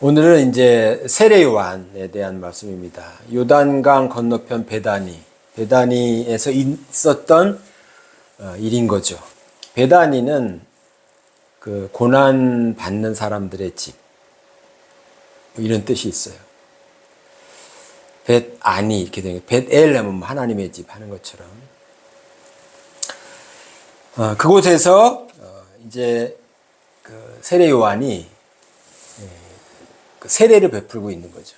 오늘은 이제 세례 요한에 대한 말씀입니다. 요단강 건너편 베다니에서 있었던 일인 거죠. 베다니는 그 고난 받는 사람들의 집, 이런 뜻이 있어요. 벳아니 이렇게 되는, 벳엘 하면 하나님의 집 하는 것처럼 그곳에서 이제 그 세례 요한이 세례를 베풀고 있는 거죠.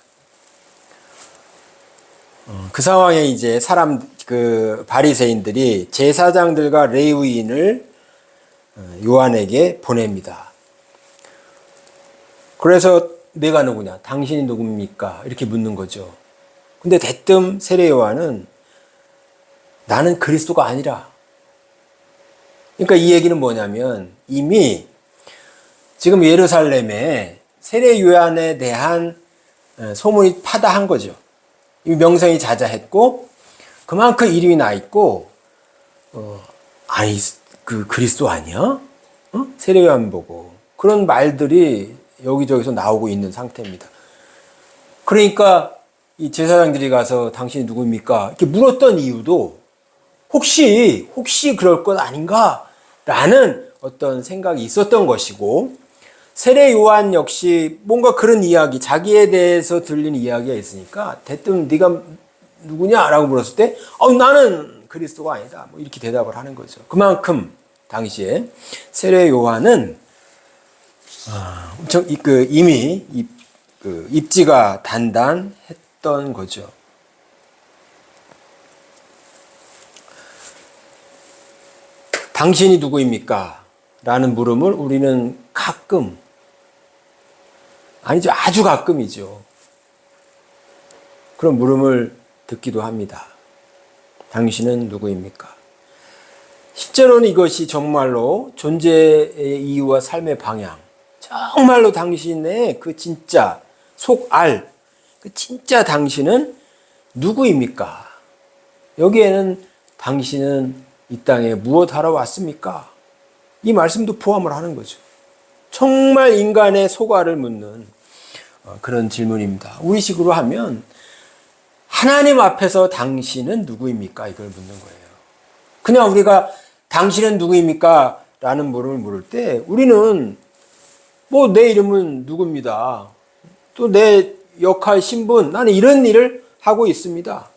그 상황에 이제 바리새인들이 제사장들과 레위인을 요한에게 보냅니다. 그래서 내가 누구냐? 당신이 누굽니까? 이렇게 묻는 거죠. 근데 대뜸 세례 요한은 나는 그리스도가 아니라. 그러니까 이 얘기는 뭐냐면 이미 지금 예루살렘에 세례 요한에 대한 소문이 파다한 거죠. 이 명성이 자자했고 그만큼 이름이 나 있고 아니 그 그리스도 아니야? 세례 요한 보고 그런 말들이 여기저기서 나오고 있는 상태입니다. 그러니까 이 제사장들이 가서 당신이 누구입니까? 이렇게 물었던 이유도 혹시 그럴 것 아닌가라는 어떤 생각이 있었던 것이고, 세례 요한 역시 뭔가 그런 이야기, 자기에 대해서 들린 이야기가 있으니까 대뜸 네가 누구냐라고 물었을 때 나는 그리스도가 아니다, 뭐 이렇게 대답을 하는 거죠. 그만큼 당시에 세례 요한은 엄청 이미 입지가 단단했던 거죠. 당신이 누구입니까? 라는 물음을 우리는 가끔, 아니죠, 아주 가끔이죠, 그런 물음을 듣기도 합니다. 당신은 누구입니까? 실제로는 이것이 정말로 존재의 이유와 삶의 방향, 정말로 당신의 그 진짜 속알, 그 진짜 당신은 누구입니까? 여기에는 당신은 이 땅에 무엇 하러 왔습니까? 이 말씀도 포함을 하는 거죠. 정말 인간의 속알을 묻는 그런 질문입니다. 우리식으로 하면 하나님 앞에서 당신은 누구입니까? 이걸 묻는 거예요. 그냥 우리가 당신은 누구입니까? 라는 물음을 물을 때 우리는 뭐 내 이름은 누구입니다. 또 내 역할, 신분, 나는 이런 일을 하고 있습니다.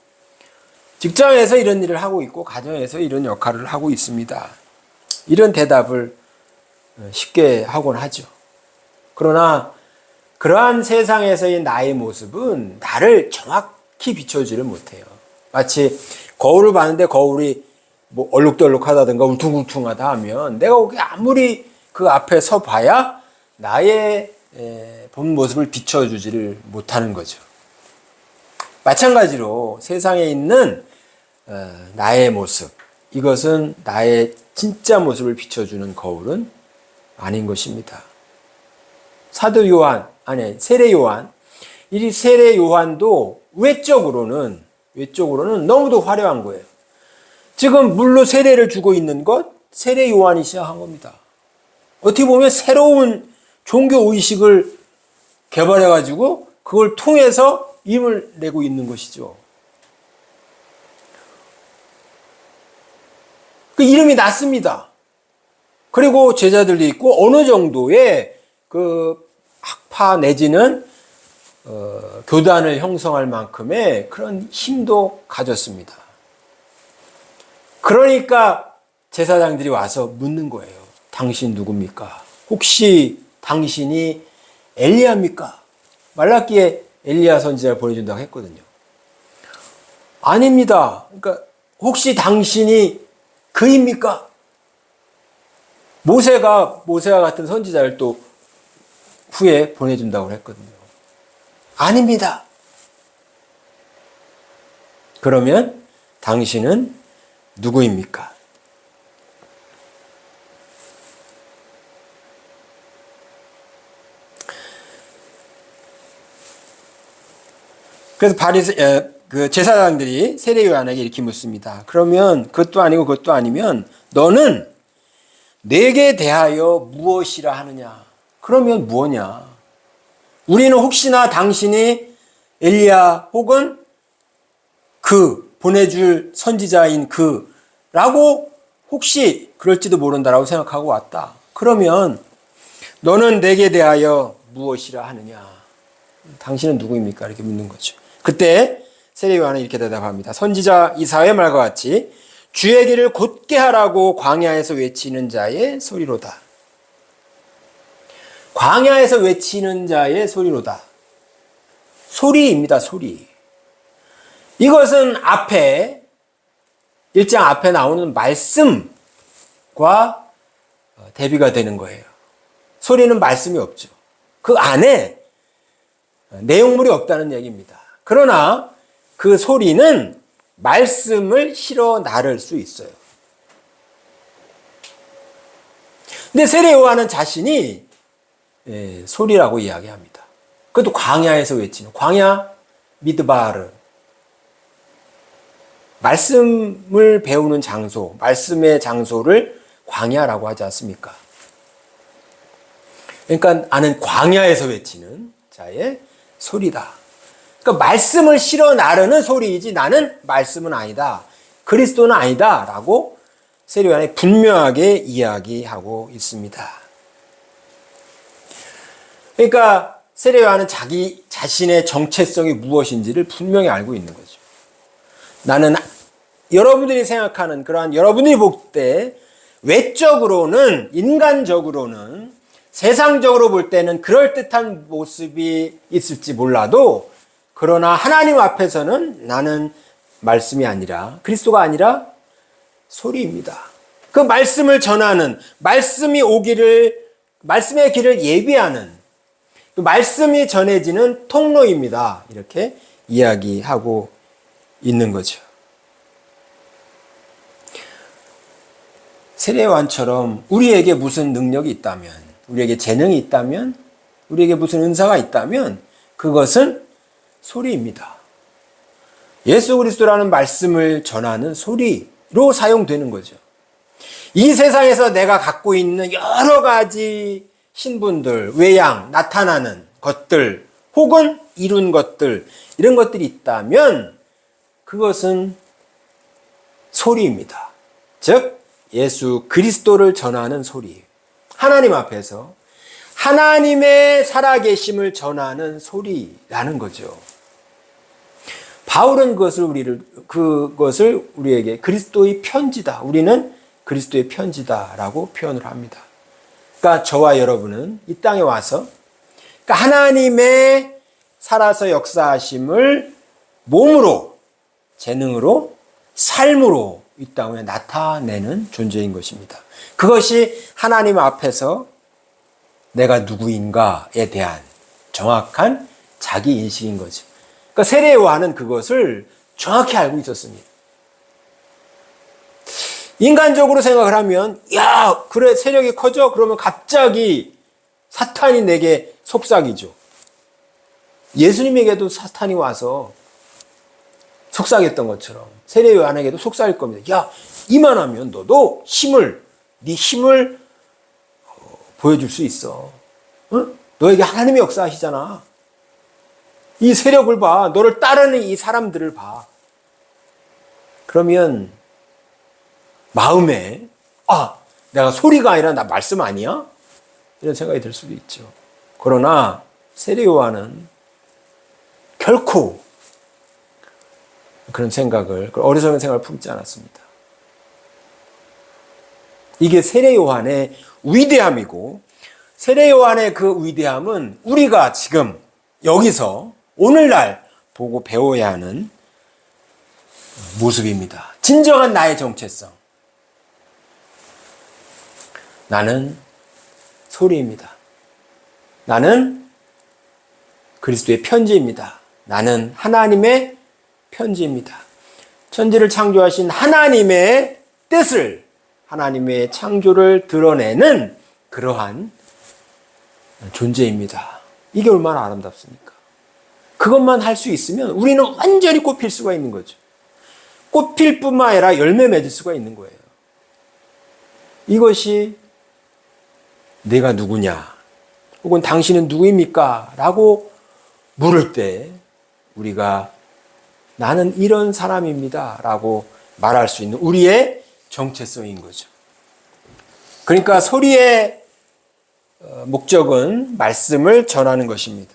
직장에서 이런 일을 하고 있고 가정에서 이런 역할을 하고 있습니다. 이런 대답을 쉽게 하곤 하죠. 그러나 그러한 세상에서의 나의 모습은 나를 정확히 비춰주지를 못해요. 마치 거울을 봤는데 거울이 뭐 얼룩덜룩하다든가 울퉁불퉁하다 하면 내가 아무리 그 앞에 서 봐야 나의 본 모습을 비춰주지를 못하는 거죠. 마찬가지로 세상에 있는 나의 모습, 이것은 나의 진짜 모습을 비춰주는 거울은 아닌 것입니다. 세례 요한, 이 세례 요한도 외적으로는 너무도 화려한 거예요. 지금 물로 세례를 주고 있는 것, 세례 요한이 시작한 겁니다. 어떻게 보면 새로운 종교 의식을 개발해가지고 그걸 통해서 힘을 내고 있는 것이죠. 그 이름이 났습니다. 그리고 제자들도 있고 어느 정도의 그 학파 내지는 교단을 형성할 만큼의 그런 힘도 가졌습니다. 그러니까 제사장들이 와서 묻는 거예요. 당신 누굽니까? 혹시 당신이 엘리야입니까? 말라기에 엘리야 선지자를 보내준다고 했거든요. 아닙니다. 그러니까 혹시 당신이 그입니까? 모세가 같은 선지자를 또 후에 보내준다고 했거든요. 아닙니다. 그러면 당신은 누구입니까? 그래서 그 제사장들이 세례 요한에게 이렇게 묻습니다. 그러면 그것도 아니고 그것도 아니면 너는 내게 대하여 무엇이라 하느냐? 그러면 뭐냐? 우리는 혹시나 당신이 엘리야 혹은 그 보내줄 선지자인 그라고 혹시 그럴지도 모른다라고 생각하고 왔다. 그러면 너는 내게 대하여 무엇이라 하느냐? 당신은 누구입니까? 이렇게 묻는 거죠. 그때 세례 요한은 이렇게 대답합니다. 선지자 이사야의 말과 같이 주의 길을 곧게 하라고 광야에서 외치는 자의 소리로다. 광야에서 외치는 자의 소리로다. 소리입니다. 소리. 이것은 앞에 1장 앞에 나오는 말씀과 대비가 되는 거예요. 소리는 말씀이 없죠. 그 안에 내용물이 없다는 얘기입니다. 그러나 그 소리는 말씀을 실어 나를 수 있어요. 근데 세례 요한은 자신이 소리라고 이야기합니다. 그것도 광야에서 외치는 광야 미드바르. 말씀을 배우는 장소, 말씀의 장소를 광야라고 하지 않습니까? 그러니까 나는 광야에서 외치는 자의 소리다. 그러니까 말씀을 실어 나르는 소리이지 나는 말씀은 아니다. 그리스도는 아니다. 라고 세례 요한이 분명하게 이야기하고 있습니다. 그러니까 세례 요한은 자기 자신의 정체성이 무엇인지를 분명히 알고 있는 거죠. 나는 여러분들이 생각하는 그러한 여러분들이 볼 때 외적으로는 인간적으로는 세상적으로 볼 때는 그럴듯한 모습이 있을지 몰라도 그러나 하나님 앞에서는 나는 말씀이 아니라 그리스도가 아니라 소리입니다. 그 말씀을 전하는 말씀이 오기를 말씀의 길을 예비하는 그 말씀이 전해지는 통로입니다. 이렇게 이야기하고 있는 거죠. 세례 요한처럼 우리에게 무슨 능력이 있다면, 우리에게 재능이 있다면, 우리에게 무슨 은사가 있다면 그것은 소리입니다. 예수 그리스도라는 말씀을 전하는 소리로 사용되는 거죠. 이 세상에서 내가 갖고 있는 여러 가지 신분들, 외양, 나타나는 것들, 혹은 이룬 것들, 이런 것들이 있다면 그것은 소리입니다. 즉 예수 그리스도를 전하는 소리. 하나님 앞에서 하나님의 살아계심을 전하는 소리라는 거죠. 바울은 그것을 우리에게 그리스도의 편지다. 우리는 그리스도의 편지다라고 표현을 합니다. 그러니까 저와 여러분은 이 땅에 와서 그러니까 하나님의 살아서 역사하심을 몸으로, 재능으로, 삶으로 이 땅에 나타내는 존재인 것입니다. 그것이 하나님 앞에서 내가 누구인가에 대한 정확한 자기 인식인 거죠. 그러니까 세례 요한은 그것을 정확히 알고 있었습니다. 인간적으로 생각을 하면 야 그래 세력이 커져? 그러면 갑자기 사탄이 내게 속삭이죠. 예수님에게도 사탄이 와서 속삭였던 것처럼 세례 요한에게도 속삭일 겁니다. 야 이만하면 너도 네 힘을 보여줄 수 있어. 응? 너에게 하나님의 역사하시잖아. 이 세력을 봐. 너를 따르는 이 사람들을 봐. 그러면 마음에 내가 소리가 아니라 나 말씀 아니야? 이런 생각이 들 수도 있죠. 그러나 세례 요한은 결코 그런 생각을 어리석은 생각을 품지 않았습니다. 이게 세례 요한의 위대함이고 세례 요한의 그 위대함은 우리가 지금 여기서 오늘날 보고 배워야 하는 모습입니다. 진정한 나의 정체성. 나는 소리입니다. 나는 그리스도의 편지입니다. 나는 하나님의 편지입니다. 천지를 창조하신 하나님의 뜻을, 하나님의 창조를 드러내는 그러한 존재입니다. 이게 얼마나 아름답습니까? 그것만 할 수 있으면 우리는 완전히 꽃필 수가 있는 거죠. 꽃필 뿐만 아니라 열매 맺을 수가 있는 거예요. 이것이 내가 누구냐? 혹은 당신은 누구입니까? 라고 물을 때 우리가 나는 이런 사람입니다. 라고 말할 수 있는 우리의 정체성인 거죠. 그러니까 소리의 목적은 말씀을 전하는 것입니다.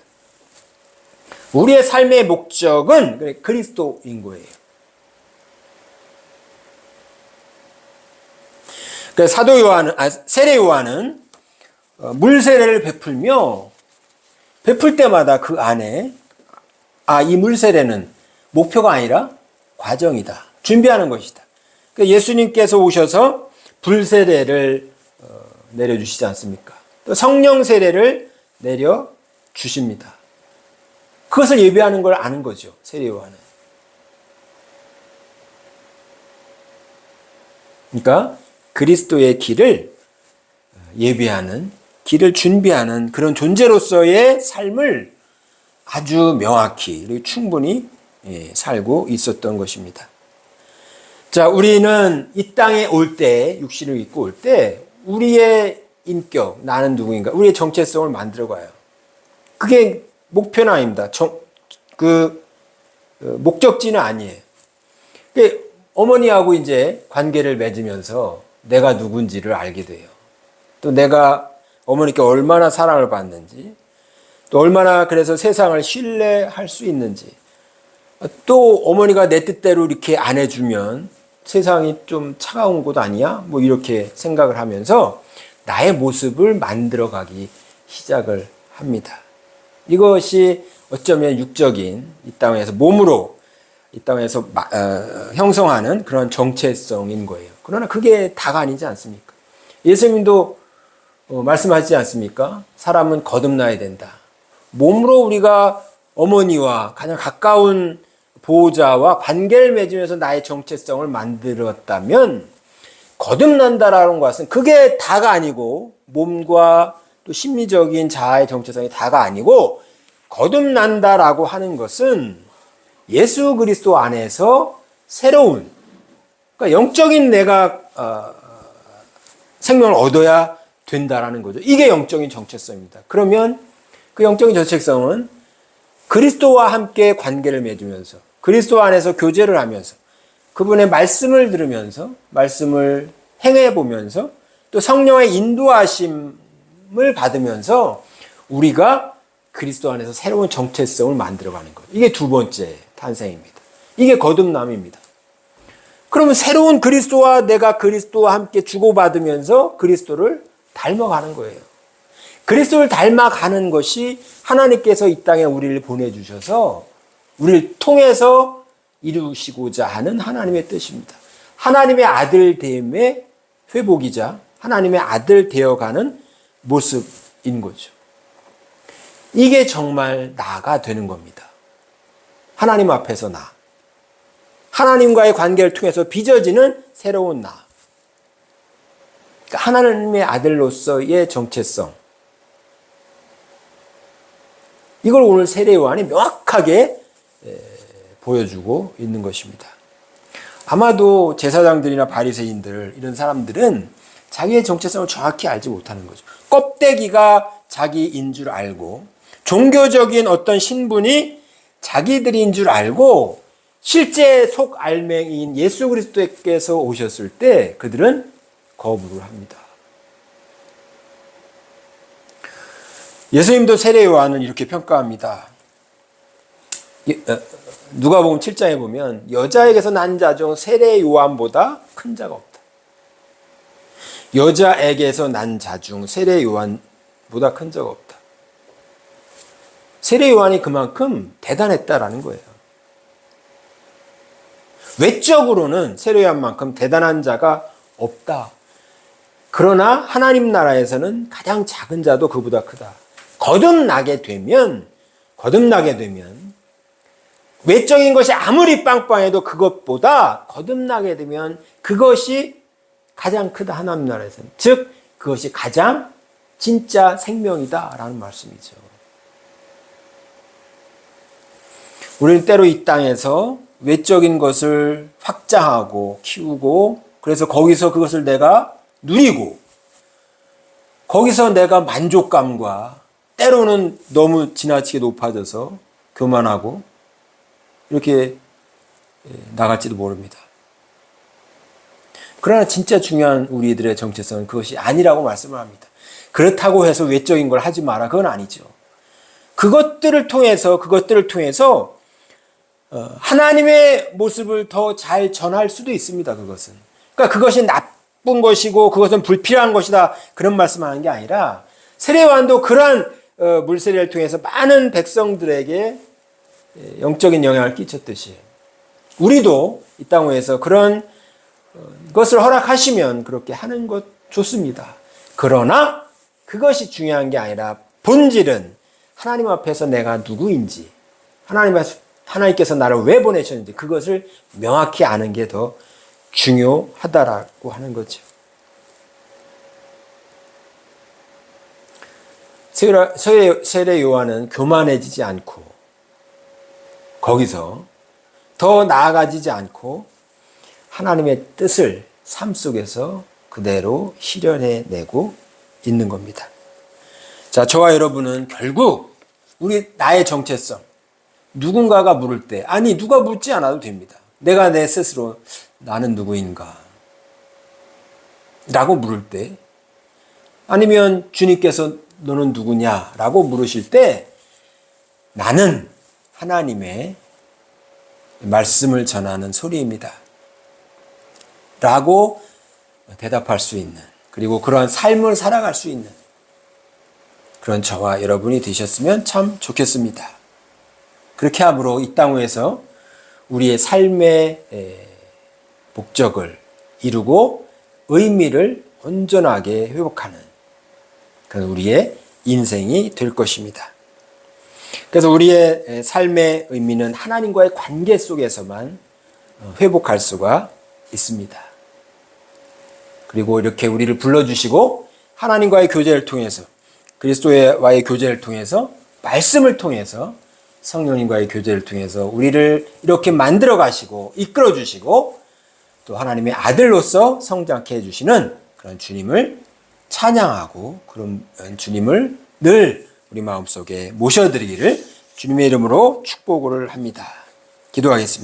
우리의 삶의 목적은 그리스도인 거예요. 그러니까 세례 요한은 물 세례를 베풀며 베풀 때마다 그 안에 이 물 세례는 목표가 아니라 과정이다. 준비하는 것이다. 그러니까 예수님께서 오셔서 불 세례를 내려주시지 않습니까? 또 성령 세례를 내려주십니다. 그것을 예비하는 걸 아는 거죠. 세례 요한은. 그러니까 그리스도의 길을 예비하는, 길을 준비하는 그런 존재로서의 삶을 아주 명확히 그리고 충분히 살고 있었던 것입니다. 자, 우리는 이 땅에 올 때, 육신을 입고 올 때 우리의 인격, 나는 누구인가, 우리의 정체성을 만들어가요. 그게 목표는 아닙니다. 목적지는 아니에요. 어머니하고 이제 관계를 맺으면서 내가 누군지를 알게 돼요. 또 내가 어머니께 얼마나 사랑을 받는지, 또 얼마나 그래서 세상을 신뢰할 수 있는지, 또 어머니가 내 뜻대로 이렇게 안 해주면 세상이 좀 차가운 곳 아니야? 뭐 이렇게 생각을 하면서 나의 모습을 만들어가기 시작을 합니다. 이것이 어쩌면 육적인 이 땅에서 몸으로 이 땅에서 형성하는 그런 정체성인 거예요. 그러나 그게 다가 아니지 않습니까? 예수님도 말씀하시지 않습니까? 사람은 거듭나야 된다. 몸으로 우리가 어머니와 가장 가까운 보호자와 관계를 맺으면서 나의 정체성을 만들었다면 거듭난다라는 것은 그게 다가 아니고 몸과 또 심리적인 자아의 정체성이 다가 아니고 거듭난다라고 하는 것은 예수 그리스도 안에서 새로운, 그러니까 영적인 내가 생명을 얻어야 된다라는 거죠. 이게 영적인 정체성입니다. 그러면 그 영적인 정체성은 그리스도와 함께 관계를 맺으면서 그리스도 안에서 교제를 하면서 그분의 말씀을 들으면서 말씀을 행해 보면서 또 성령의 인도하심을 받으면서 우리가 그리스도 안에서 새로운 정체성을 만들어가는 거예요. 이게 두 번째 탄생입니다. 이게 거듭남입니다. 그러면 새로운 그리스도와 내가 그리스도와 함께 주고받으면서 그리스도를 닮아가는 거예요. 그리스도를 닮아가는 것이 하나님께서 이 땅에 우리를 보내주셔서 우리를 통해서 이루시고자 하는 하나님의 뜻입니다. 하나님의 아들됨의 회복이자 하나님의 아들 되어가는 모습인 거죠. 이게 정말 나가 되는 겁니다. 하나님 앞에서 나. 하나님과의 관계를 통해서 빚어지는 새로운 나. 그러니까 하나님의 아들로서의 정체성. 이걸 오늘 세례 요한이 명확하게 보여주고 있는 것입니다. 아마도 제사장들이나 바리새인들 이런 사람들은 자기의 정체성을 정확히 알지 못하는 거죠. 껍데기가 자기인 줄 알고 종교적인 어떤 신분이 자기들인 줄 알고 실제 속 알맹이인 예수 그리스도께서 오셨을 때 그들은 거부를 합니다. 예수님도 세례 요한은 이렇게 평가합니다. 누가복음 7장에 보면 여자에게서 난 자 중 세례 요한보다 큰 자가 없다. 여자에게서 난 자 중 세례 요한보다 큰 자가 없다. 세례 요한이 그만큼 대단했다라는 거예요. 외적으로는 세례 요한만큼 대단한 자가 없다. 그러나 하나님 나라에서는 가장 작은 자도 그보다 크다. 거듭나게 되면 외적인 것이 아무리 빵빵해도 그것보다 거듭나게 되면 그것이 가장 크다. 하나님 나라에서는. 즉 그것이 가장 진짜 생명이다라는 말씀이죠. 우리는 때로 이 땅에서 외적인 것을 확장하고 키우고 그래서 거기서 그것을 내가 누리고 거기서 내가 만족감과 때로는 너무 지나치게 높아져서 교만하고 이렇게 나갈지도 모릅니다. 그러나 진짜 중요한 우리들의 정체성은 그것이 아니라고 말씀을 합니다. 그렇다고 해서 외적인 걸 하지 마라. 그건 아니죠. 그것들을 통해서 하나님의 모습을 더 잘 전할 수도 있습니다. 그것은. 그러니까 그것이 나쁜 것이고 그것은 불필요한 것이다. 그런 말씀하는 게 아니라 세례요한도 그러한 물세례를 통해서 많은 백성들에게 영적인 영향을 끼쳤듯이 우리도 이 땅 위에서 그런 것을 허락하시면 그렇게 하는 것 좋습니다. 그러나 그것이 중요한 게 아니라 본질은 하나님 앞에서 내가 누구인지 하나님께서 나를 왜 보내셨는지 그것을 명확히 아는 게 더 중요하다라고 하는 거죠. 세례 요한은 교만해지지 않고 거기서 더 나아가지지 않고 하나님의 뜻을 삶 속에서 그대로 실현해내고 있는 겁니다. 자, 저와 여러분은 결국 나의 정체성, 누군가가 물을 때, 아니 누가 묻지 않아도 됩니다. 내가 내 스스로 나는 누구인가? 라고 물을 때, 아니면 주님께서 너는 누구냐? 라고 물으실 때 나는 하나님의 말씀을 전하는 소리입니다. 라고 대답할 수 있는, 그리고 그러한 삶을 살아갈 수 있는 그런 저와 여러분이 되셨으면 참 좋겠습니다. 그렇게 함으로 이 땅 위에서 우리의 삶의 목적을 이루고 의미를 온전하게 회복하는 그런 우리의 인생이 될 것입니다. 그래서 우리의 삶의 의미는 하나님과의 관계 속에서만 회복할 수가 있습니다. 그리고 이렇게 우리를 불러주시고 하나님과의 교제를 통해서 그리스도와의 교제를 통해서 말씀을 통해서 성령님과의 교제를 통해서 우리를 이렇게 만들어 가시고 이끌어 주시고 또 하나님의 아들로서 성장케 해주시는 그런 주님을 찬양하고 그런 주님을 늘 우리 마음속에 모셔드리기를 주님의 이름으로 축복을 합니다. 기도하겠습니다.